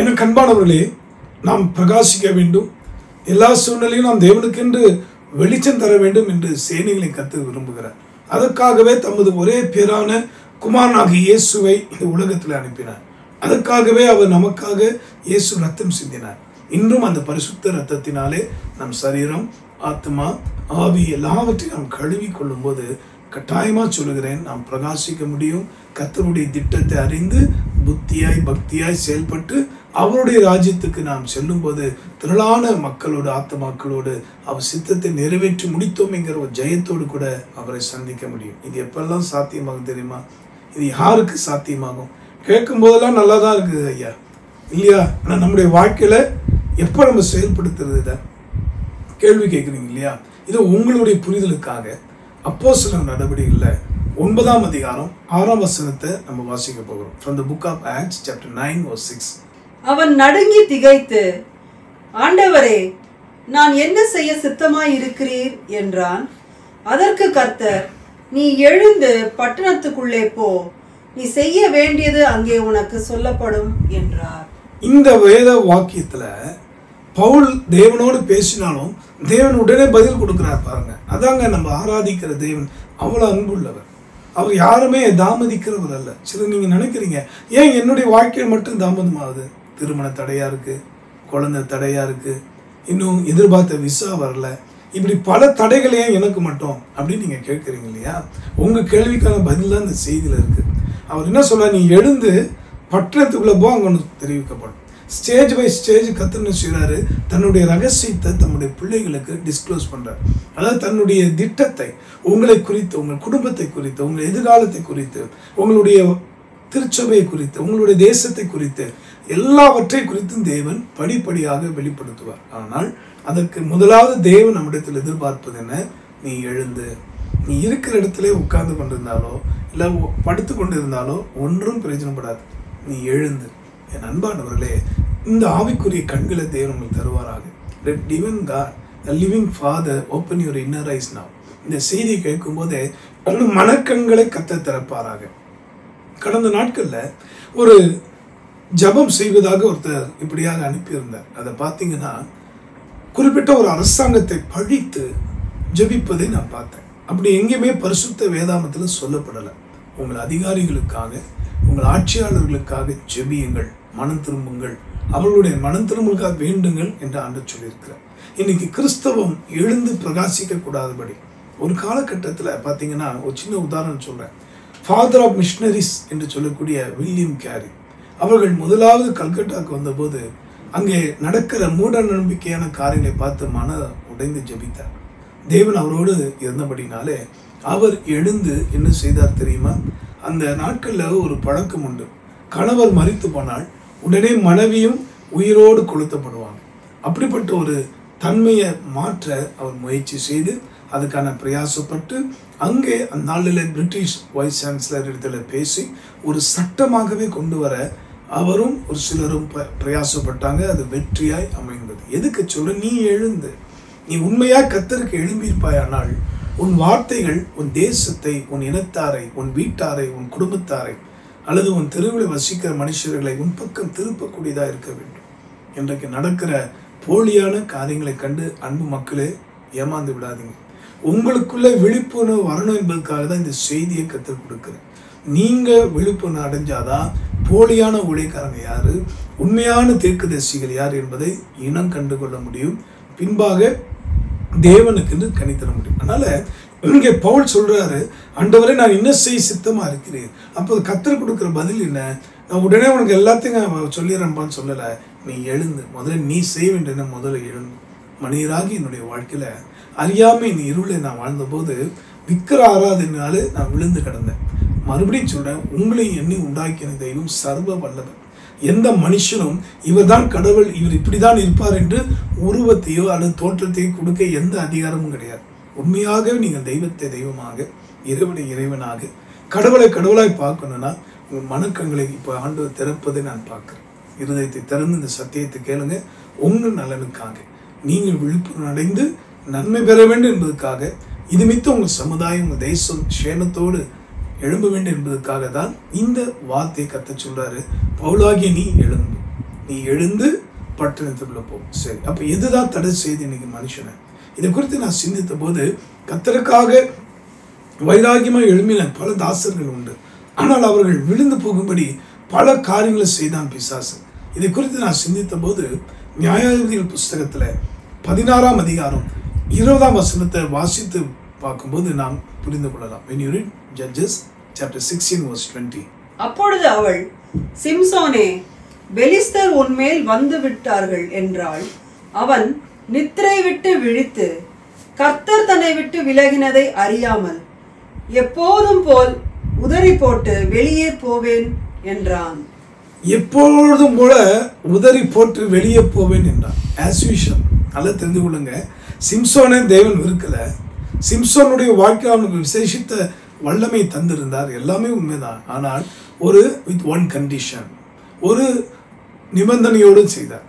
எனக்கு அன்பானவர்களே, நாம் பிரகாசிக்க வேண்டும், எல்லா சூழ்நிலையும் நாம் தேவனுக்கென்று வெளிச்சம் தர வேண்டும் என்று சேனைகளை கர்த்தர் விரும்புகிறார். அதற்காகவே தமது ஒரே பேரான குமாரனாகிய இயேசுவை இந்த உலகத்தில் அனுப்பினார். அதற்காகவே அவர் நமக்காக இயேசு ரத்தம் சிந்தினார். இன்றும் அந்த பரிசுத்த ரத்தத்தினாலே நம் சரீரம், ஆத்மா, ஆவி எல்லாவற்றையும் நாம் கழுவி கொள்ளும் போது கட்டாயமா சொல்லுகிறேன், நாம் பிரகாசிக்க முடியும். கர்த்தருடைய திட்டத்தை அறிந்து புத்தியாய் பக்தியாய் செயல்பட்டு அவருடைய ராஜ்யத்துக்கு நாம் செல்லும் போது திரளான மக்களோடு, ஆத்மாக்களோடு அவர் சித்தத்தை நிறைவேற்றி முடித்தோம் என்கிற ஒரு ஜெயத்தோடு கூட அவரை சந்திக்க முடியும். இது எப்பெல்லாம் சாத்தியமாகும் தெரியுமா? இது யாருக்கு சாத்தியமாகும்? கேட்கும் போதெல்லாம் நல்லா தான் இருக்குது ஐயா, இல்லையா? ஆனால் நம்முடைய வாழ்க்கையில எப்போ நம்ம செயல்படுத்துறது இதை கேள்வி கேட்குறீங்க இல்லையா? இது உங்களுடைய புரிதலுக்காக அப்போஸ்தலர் நடவடிக்கைகளில் 9ஆம் அதிகாரம் 6ஆம் வசனத்தை நம்ம வாசிக்க போகிறோம். From the book of Acts chapter 9 verse 6. அவன் நடுங்கி திகைத்து, ஆண்டவரே, நான் என்ன செய்ய சித்தமாய் இருக்கிறீர் என்றான். அதற்கு கர்த்தர், நீ எழுந்து பட்டணத்துக்குள்ளே போ, நீ செய்ய வேண்டியது அங்கே உனக்கு சொல்லப்படும் என்றார். இந்த வேத வாக்கியத்துல பவுல் தேவனோடு பேசினாலும் தேவன் உடனே பதில் கொடுக்கிறார் பாருங்க. அதாங்க நம்ம ஆராதிக்கிற தேவன். அவ்வளவு அன்புள்ளவர். அவர் யாருமே தாமதிக்கிறவர் அல்ல. சில நீங்க நினைக்கிறீங்க, ஏன் என்னுடைய வாழ்க்கையில் மட்டும் தாமதமாகுது? திருமண தடையா இருக்கு, குழந்தை தடையா இருக்கு, இன்னும் எதிர்பார்த்த விசா வரல, இப்படி பல தடைகள் ஏன் எனக்கு மட்டும் அப்படின்னு நீங்க கேட்குறீங்க இல்லையா? உங்க கேள்விக்கான பதில் தான் இந்த செய்தியில இருக்கு. அவர் என்ன சொல்றார்? நீ எழுந்து பட்டணத்துக்குள்ள போ, அங்க ஒன்று தெரிவிக்கப்படும். ஸ்டேஜ் பை ஸ்டேஜ் கர்த்தர் செய்கிறாரு, தன்னுடைய ரகசியத்தை தன்னுடைய பிள்ளைகளுக்கு டிஸ்க்ளோஸ் பண்றார். அதாவது தன்னுடைய திட்டத்தை, உங்களை குறித்து, உங்கள் குடும்பத்தை குறித்து, உங்கள் எதிர்காலத்தை குறித்து, உங்களுடைய திருச்சபையை குறித்து, உங்களுடைய தேசத்தை குறித்து, எல்லாவற்றை குறித்தும் தேவன் படிப்படியாக வெளிப்படுத்துவார். ஆனால் அதற்கு முதலாவது தேவன் நம்மிடத்தில் எதிர்பார்ப்பது என்ன? நீ எழுந்து, நீ இருக்கிற இடத்துல உட்கார்ந்து கொண்டிருந்தாலோ இல்லை படுத்து கொண்டிருந்தாலோ ஒன்றும் பிரயோஜனப்படாது. நீ எழுந்து. என் அன்பானவர்களே, இந்த ஆவிக்குரிய கண்களை தேவன் உங்களுக்கு தருவாராக. Let divine God, the living Father, open your inner eyes now. இந்த செய்தியை கேட்கும் போதே உங்கள் மனக்கண்களை கர்த்தர் திறப்பாராக. கடந்த நாட்கள்ல ஒரு ஜபம் செய்வதாக ஒருத்தர் இப்படியாக அனுப்பியிருந்தார். அதை பார்த்தீங்கன்னா குறிப்பிட்ட ஒரு அரசாங்கத்தை பழித்து ஜபிப்பதை நான் பார்த்தேன். அப்படி எங்கேயுமே பரிசுத்த வேதாமத்தில் சொல்லப்படலை. உங்கள் அதிகாரிகளுக்காக, உங்கள் ஆட்சியாளர்களுக்காக ஜெபியுங்கள், மனம் திரும்புங்கள், அவர்களுடைய மனம் திரும்புவதற்காக வேண்டுங்கள் என்று ஆண்டவர் சொல்லியிருக்கிறார். இன்னைக்கு கிறிஸ்தவம் எழுந்து பிரகாசிக்க கூடாதபடி ஒரு காலகட்டத்தில் பார்த்தீங்கன்னா, ஒரு சின்ன உதாரணம் சொல்றேன். ஃபாதர் ஆஃப் மிஷனரிஸ் என்று சொல்லக்கூடிய வில்லியம் கேரி அவர்கள் முதலாவது கல்கட்டாவுக்கு வந்தபோது அங்கே நடக்கிற மூட நம்பிக்கையான காரியங்களை பார்த்து மன உடைந்து ஜெபித்தார். தேவன் அவரோடு இருந்தபடினாலே அவர் எழுந்து என்ன செய்தார் தெரியுமா? அந்த நாட்களில் ஒரு பழக்கம் உண்டு. கணவர் மரித்து போனால் உடனே மனைவியும் உயிரோடு கொளுத்தப்படுவாங்க. அப்படிப்பட்ட ஒரு தன்மையை மாற்ற அவர் முயற்சி செய்து அதுக்கான பிரயாசப்பட்டு அங்கே அந்த நாளில் பிரிட்டிஷ் வைஸ் சான்சலர் இடத்துல பேசி ஒரு சட்டமாகவே கொண்டு வர அவரும் ஒரு சிலரும் பிரயாசப்பட்டாங்க. அது வெற்றியாய் அமைந்தது. எதுக்கு சொல்ற? நீ எழுந்து, நீ உண்மையா கர்த்தருக்கு எழும்பியிருப்பாயானால் உன் வார்த்தைகள் உன் தேசத்தை, உன் இனத்தாரை, உன் வீட்டாரை, உன் குடும்பத்தாரை அல்லது உன் தெருவில் வசிக்கிற மனுஷர்களை உன் பக்கம் திருப்பக்கூடியதாக இருக்க வேண்டும். இன்றைக்கு நடக்கிற போலியான காரியங்களை கண்டு அன்பு மக்களே ஏமாந்து விடாதீங்க. உங்களுக்குள்ள விழிப்புணர்வு வரணும் என்பதற்காக தான் இந்த செய்தியை கற்றுக் கொடுக்குறேன். நீங்க விழிப்புணர்வு அடைஞ்சாதான் போலியான ஊழியக்காரங்க யாரு, உண்மையான தீர்க்கதரிசிகள் யார் என்பதை இனம் கண்டு கொள்ள முடியும். பின்பாக தேவனுக்கு கணித்தர முடியும். அதனால இங்கே பவுல் சொல்றாரு, ஆண்டவரே, நான் என்ன செய்ய சித்தமா இருக்கிறேன். அப்போ கர்த்தர் கொடுக்குற பதில் என்ன? நான் உடனே உனக்கு எல்லாத்தையும் சொல்லிடுறேன்பான்னு சொல்லலை. நீ எழுந்து, முதல்ல நீ செய்ய வேண்டிய முதல்ல எழுந்து. மனிதராகி என்னுடைய வாழ்க்கையில அறியாம இந்த இருளை நான் வாழ்ந்தபோது விக்கிர ஆராதனால நான் விழுந்து கிடந்தேன். மறுபடியும் சொல்றேன், உங்களை எண்ணி உண்டாக்கின தெய்வம் சர்வ வல்லவர். எந்த மனுஷனும் இவர் தான் கடவுள், இவர் இப்படிதான் இருப்பார் என்று உருவத்தையோ அல்லது தோற்றத்தையோ கொடுக்க எந்த அதிகாரமும் கிடையாது. உண்மையாகவே நீங்கள் தெய்வத்தை தெய்வமாக, இறைவனை இறைவனாக, கடவுளை கடவுளாய் பார்க்கணும்னா உங்கள் மனக்கங்களை இப்போ ஆண்டவர் திறப்பதை நான் பார்க்குறேன். இருதயத்தை திறந்து இந்த சத்தியத்தை கேளுங்க. உங்கள் நலனுக்காக நீங்கள் விழிப்புணர்வு அடைந்து நன்மை பெற வேண்டும் என்பதற்காக, இது மித்த உங்கள் சமுதாயம், உங்கள் தேசம் சேனத்தோடு எழும்ப வேண்டும் என்பதற்காக தான் இந்த வார்த்தையை கத்த சொல்றாரு. பவுலாகிய நீ எழும்பு, நீ எழுந்து பட்டணத்துக்குள்ள போ. சரி, அப்ப எதுதான் தடை செய்து இன்னைக்கு மனுஷனை? இதை குறித்து நான் சிந்தித்த போது கர்த்தருக்காக வைராகியமாக எழும்பின பல தாசர்கள் உண்டு. ஆனால் அவர்கள் விழுந்து போகும்படி பல காரியங்களை செய்தான் பிசாசு. இதை குறித்து நான் சிந்தித்த போது நியாயாதிபதிகள் புஸ்தகத்துல 16ஆம் அதிகாரம் 20ஆம் வசனத்தை வாசித்து பார்க்கும்போது நாம் புரிந்து கொள்ளலாம். When you read Judges chapter 16 verse 20. அப்பொழுது அவள், சிம்சோனே, பெலிஸ்தர் உன்மேல் வந்து விட்டார்கள் என்றாள். அவன் நித்திரை விட்டு விழித்து கர்த்தர் தன்னை விட்டு விலகினதை அறியாமல், எப்போதும் போல் உதறி போட்டு வெளியே போவேன் என்றான். எப்பொழுதும் போல உதறி போட்டு வெளியே போவேன் என்றான். As usual. நல்லா தெரிந்து கொள்ளுங்க, சிம்சோனை தேவன் விருக்கல. சிம்சோனுடைய வாழ்க்கை அவனுக்கு விசேஷித்த வல்லமை தந்திருந்தார், எல்லாமே உண்மைதான். ஆனால் ஒரு வித் ஒன் கண்டிஷன், ஒரு நிபந்தனையோடு செய்தார்.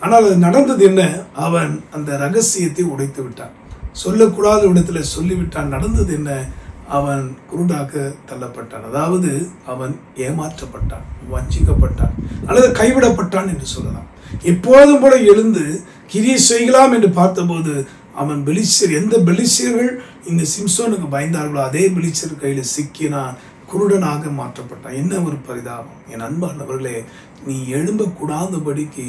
ஆனால் அது நடந்தது என்ன? அவன் அந்த ரகசியத்தை உடைத்து விட்டான், சொல்லக்கூடாத இடத்துல சொல்லிவிட்டான். நடந்தது என்ன? அவன் குருடாக தள்ளப்பட்டான். அதாவது அவன் ஏமாற்றப்பட்டான், வஞ்சிக்கப்பட்டான், அல்லது கைவிடப்பட்டான் என்று சொல்லலாம். எப்போதும் போல எழுந்து கிரியை செய்யலாம் என்று பார்த்தபோது அவன் பெலிஸ்தர், எந்த பெலிஸ்தர்கள் இந்த சிம்சோனுக்கு பயந்தார்களோ அதே பெலிஸ்தர் கையில் சிக்கினான், குருடனாக மாற்றப்பட்டான். என்ன ஒரு பரிதாபம்! என் அன்பானவர்களே, நீ எழும்பக்கூடாதபடிக்கு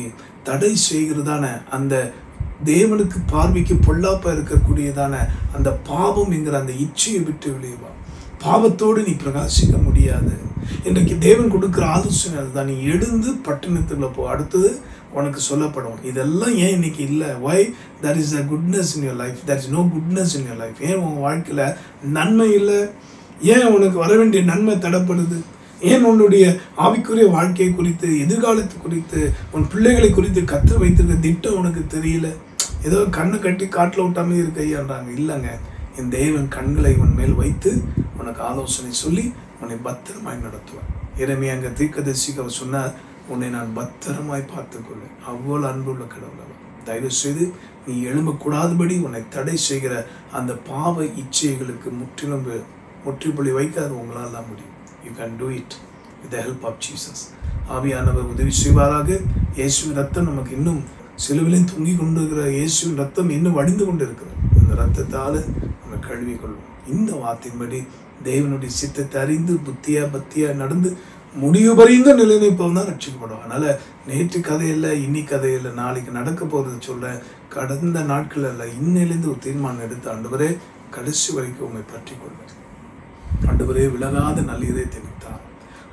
தடை செய்கிறதான அந்த தேவனுக்கு பார்வைக்கு பொல்லாப்பா இருக்கக்கூடியதான அந்த பாவம் என்கிற அந்த இச்சையை விட்டு வெளியவா. பாவத்தோடு நீ பிரகாசிக்க முடியாது. இன்றைக்கு தேவன் கொடுக்குற ஆலோசனை அதுதான். நீ எழுந்து பட்டணத்துக்குள்ள போ. அடுத்தது உனக்கு சொல்லப்படும். இதெல்லாம் ஏன் இன்னைக்கு இல்லை? why there is a goodness in your life, there is no goodness in your life. ஏன் உன் வாழ்க்கையில நன்மை இல்லை? ஏன் உனக்கு வர வேண்டிய நன்மை தடைப்படுது? ஏன் உன்னுடைய ஆவிக்குரிய வாழ்க்கையை குறித்து, எதிர்காலத்தை குறித்து, உன் பிள்ளைகளை குறித்து கற்று வைத்திருக்க திட்டம் உனக்கு தெரியல? ஏதோ கண்ணை கட்டி காட்டில் விட்டாமே இருக்கையான்றாங்க. இல்லைங்க, என் தேவன் கண்களை உன் மேல் வைத்து உனக்கு ஆலோசனை சொல்லி உன்னை பத்திரமாய் நடத்துவார். இறைமையா அங்கே தீர்க்கதரிசிக்கு அவர் சொன்னார், உன்னை நான் பத்திரமாய் பார்த்துக்கொள்ளேன். அவ்வளோ அன்புள்ள கடவுள் அவர். தயவு செய்து நீ எழும்பக்கூடாதபடி உன்னை தடை செய்கிற அந்த பாவ இச்சைகளுக்கு முற்றுப்புள்ளி வைக்க அது உங்களால் தான் முடியும். You can do it with the help of Jesus. ஆவியானவர் உதவி செய்வாராக. இயேசுவின் ரத்தம் நமக்கு இன்னும் சிலுவிலையும் தொங்கி கொண்டு இருக்கிற இயேசுவின் ரத்தம் இன்னும் வடிந்து கொண்டு இருக்கிறது. அந்த ரத்தத்தால் நம்ம கழுவி கொள்வோம். இந்த வார்த்தையின்படி தேவனுடைய சித்தத்தை அறிந்து பக்தியா நடந்து முடிவு பறிந்த நிலைநிற்பவன் தான் ரட்சிக்கப்படும். அதனால நேற்று கதையில்லை, இன்னி கதையில்லை, நாளைக்கு நடக்க போறது சொல்ல கடந்த நாட்கள் அல்ல, இன்னிலிருந்து ஒரு தீர்மானம் எடுத்து ஆண்டவரே கடைசி வரைக்கும் உண்மை பற்றி கொள்வேன். ஆண்டவரே விலகாத நல்லிதை தெரிவித்தார்.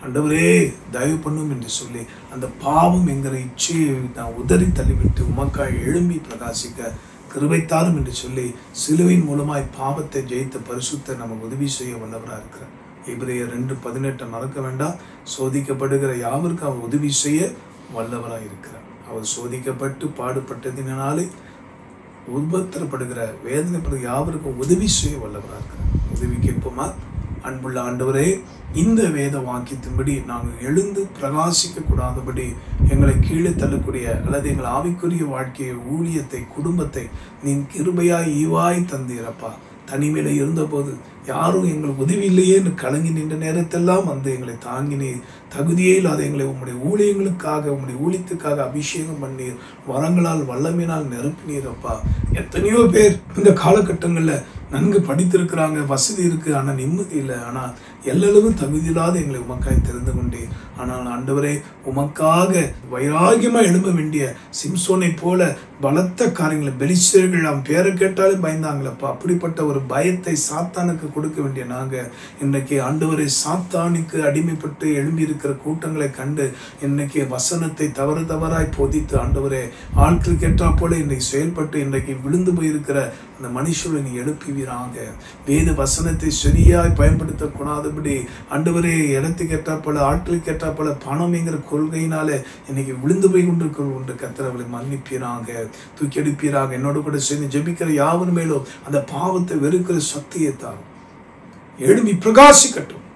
ஆண்டவரே தயவு பண்ணும் என்று சொல்லி அந்த பாவம் என்கிற இச்சையை நான் உதறி தள்ளிவிட்டு உமக்காய் எழும்பி பிரகாசிக்க கிருபைத்தாரும் என்று சொல்லி சிலுவையின் மூலமாய் பாவத்தை ஜெயித்த பரிசுத்த நமக்கு உதவி செய்ய வல்லவராக இருக்கிறார். எபிரேயர் 2:18 மறக்க வேண்டாம். சோதிக்கப்படுகிற யாவருக்கு அவர் உதவி செய்ய வல்லவராக இருக்கிறார். அவர் சோதிக்கப்பட்டு பாடுபட்டதினாலே உபத்திரப்படுகிற வேதனைப்படுகிற யாவருக்கும் உதவி செய்ய வல்லவராக இருக்கிறார். உதவி கேட்போமா? அன்புள்ள ஆண்டவரே, இந்த வேத வாக்கியத்தின்படி நாங்கள் எழுந்து பிரகாசிக்க கூடாதபடி எங்களை கீழே தள்ளக்கூடிய அல்லது எங்கள் ஆவிக்குரிய வாழ்க்கையை, ஊழியத்தை, குடும்பத்தை நீ கிருபையாய் ஈவாய் தந்தீரப்பா. தனிமையில இருந்தபோது யாரும் எங்களுக்கு உதவி இல்லையேன்னு கலங்கி நின்ற நேரத்தெல்லாம் வந்து எங்களை தாங்கினீர். தகுதியே இல்லாத எங்களை உம்முடைய ஊழியங்களுக்காக, உம்முடைய ஊழியத்துக்காக அபிஷேகம் பண்ணீர். வரங்களால் வல்லமையினால் நிரப்பினீரப்பா. எத்தனையோ பேர் இந்த காலகட்டங்களில் நன்கு படித்திருக்கிறாங்க, வசதி இருக்கு, ஆனால் நிம்மதி இல்லை. ஆனால் எல்லளவும் தகுதி இல்லாத எங்களை உமக்காய் தெரிந்து கொண்டேன். ஆனால் ஆண்டவரே, உமக்காக வைராகியமாக எழும்ப வேண்டிய சிம்சோனை போல பலத்த காரியங்களை பெலிஸ்தர்கள் அவன் பேரை கேட்டாலே பயந்தாங்களப்பா. அப்படிப்பட்ட ஒரு பயத்தை சாத்தானுக்கு கொடுக்க வேண்டிய நாங்கள் இன்றைக்கு ஆண்டவரை சாத்தானுக்கு அடிமைப்பட்டு எழும்பி இருக்கிற கூட்டங்களை கண்டு இன்றைக்கு வசனத்தை தவறாய் போதித்து ஆண்டவரே ஆட்கள் கேட்டா போல இன்றைக்கு செயல்பட்டு இன்றைக்கு விழுந்து போயிருக்கிற அந்த மனுஷர்களை நீ எழுப்புவீராங்க. வேத வசனத்தை சரியாய் பயன்படுத்தக்கூடாதபடி ஆண்டவரே இடத்துக்கு கேட்டா போல, ஆட்களுக்கு கேட்டா போல, பணம் என்கிற கொள்கையினால இன்னைக்கு விழுந்து போய் கொண்டிருக்கிற கர்த்தரை மன்னிப்பீராங்க, தூக்கி எடுப்பீராக. என்னோட கூட சேர்ந்து ஜெபிக்கிற யாவர் மேலும் அந்த பாவத்தை வெறுக்கிற சக்தியை தாரும். எழும்பி பிரகாசிக்கட்டும்.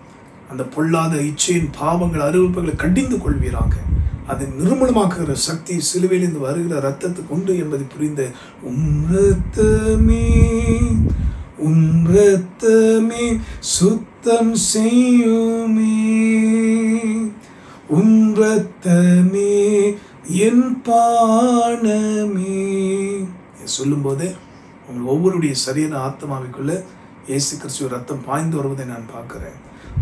அந்த பொல்லாத இச்சையின் பாவங்கள் அருவருப்புகளை கடிந்து கொள்வீராங்க. அதை நிர்மூலமாக்குகிற சக்தி சிலுவையிலிருந்து வருகிற ரத்தத்துக்கு உண்டு என்பதை புரிந்த ரத்தமே சுத்தம் செய்யுமே, ரத்தமே என் பானமே. சொல்லும் போதே உங்கள் ஒவ்வொருடைய சரியான ஆத்மாவிற்குள்ள இயேசு கிறிஸ்துவின் ரத்தம் பாய்ந்து வருவதை நான் பார்க்கிறேன்.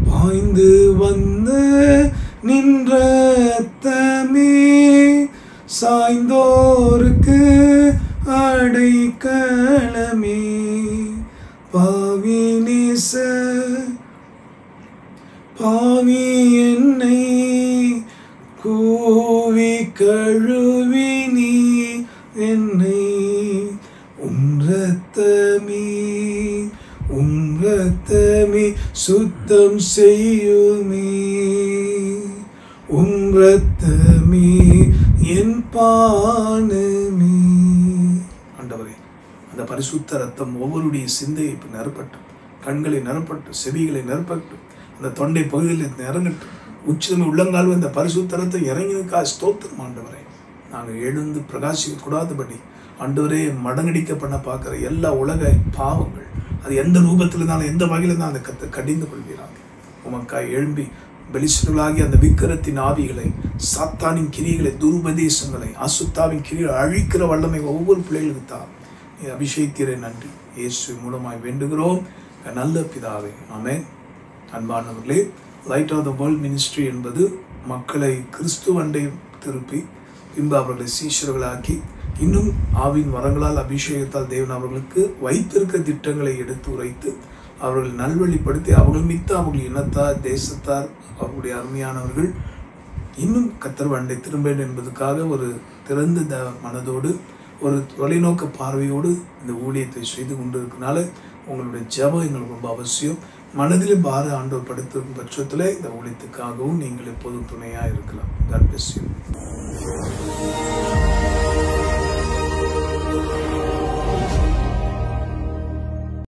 பாய்ந்து வந்த நின்ற ரத்தமே சாய்ந்தோருக்கு அடைக்கலமே. பாவி நேச பாவி என்னை கூவி கழுவி நீ என்னை உம்ரத்தமே சுத்தம் செய்யுமே. உம்ரத்தமே என் பானமே. ஆண்டவரே, அந்த பரிசுத்த ரத்தம் ஒவ்வொருடைய சிந்தையை இப்போ நிரப்பட்டும், கண்களை நிரப்பட்டும், செவிகளை நிரப்பட்டும், அந்த தொண்டை பகுதியில் நிறங்கட்டும், உச்சிதமே உள்ளங்கால் அந்த பரிசுத்த ரத்தம் இறங்கினுக்கா ஸ்தோத்திரம். ஆண்டவரே, நாங்கள் எழுந்து பிரகாசிக்க கூடாதபடி ஆண்டவரே மடங்கடிக்க பண்ண பார்க்குற எல்லா உலக பாவங்கள் அது எந்த ரூபத்தில் இருந்தாலும் எந்த வகையில் இருந்தாலும் அந்த கத்தை கடிந்து கொள்கிறாங்க. உமக்காய் எழும்பி பெலிஸ்தர்களாகி அந்த விக்கிரத்தின் ஆவிகளை, சாத்தானின் கிரிகளை, துருபதேசங்களை, அசுத்தாவின் கிரிகளை அழிக்கிற வல்லமை ஒவ்வொரு பிள்ளைகளுக்கு தான் நீ அபிஷேகிக்கிறேன். நன்றி இயேசு மூலமாய் வேண்டுகிறோம் நல்ல பிதாவே, ஆமென். அன்பானவர்களே, light of the world ministry என்பது மக்களை கிறிஸ்துவண்டை திருப்பி பின்பு அவர்களை சீஷர்களாக்கி இன்னும் ஆவின் வரங்களால் அபிஷேகத்தால் தேவன் அவர்களுக்கு வைத்திருக்க திட்டங்களை எடுத்து உரைத்து அவர்கள் நல்வழிப்படுத்தி அவர்கள் மித்த அவர்கள் இனத்தார், தேசத்தார், அவர்களுடைய அருமையானவர்கள் இன்னும் கர்த்தர் வண்டை திரும்பேன் என்பதற்காக ஒரு திறந்த மனதோடு ஒரு தொலைநோக்க பார்வையோடு இந்த ஊழியத்தை செய்து கொண்டிருக்கனால உங்களுடைய ஜெபம் எங்களுக்கு ரொம்ப அவசியம். மனதில் பார ஆண்டவர் படுத்திருக்கும் பட்சத்தில் இந்த ஊழியத்துக்காகவும் நீங்கள் எப்போதும் துணையாக இருக்கலாம். God bless you.